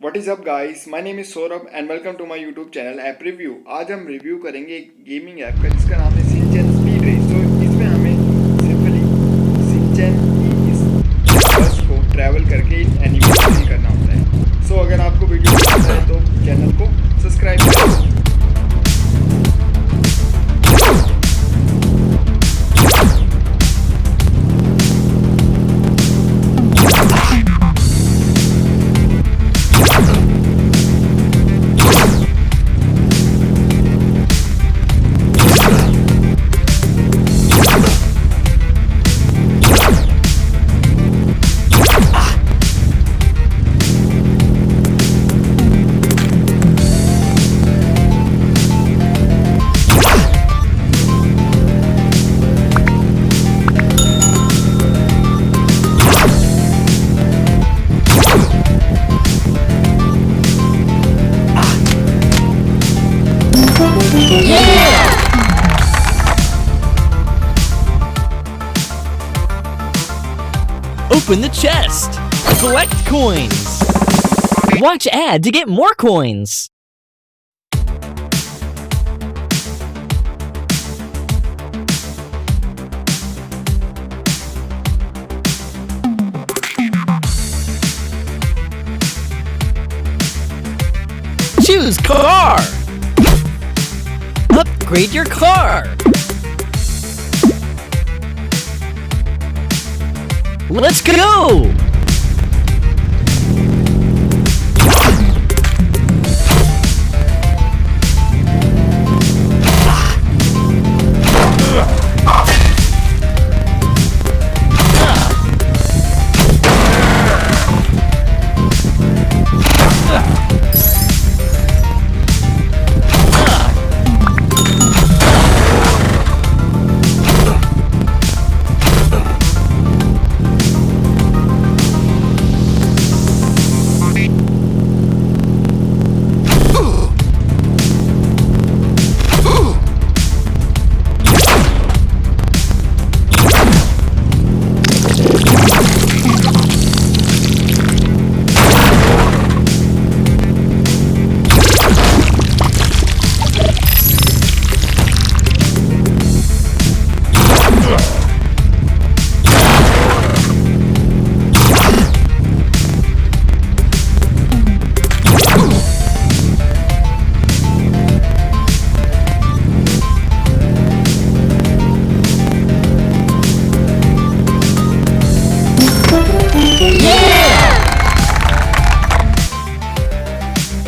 What is up guys, my name is Saurabh and welcome to my YouTube channel app review. आज हम review करेंगे एक gaming app का जिसका नाम है शिनचैन स्पीड रेस। तो इसमें हमें सिंपली शिनचैन की इस बस को ट्रैवल करके इस एनिमे को फिल करना होता है। सो अगर आपको वीडियो पसंद आए तो चैनल को सब्सक्राइब करें। Open the chest. Collect coins. Watch ad to get more coins. Choose car. Upgrade your car. Let's go!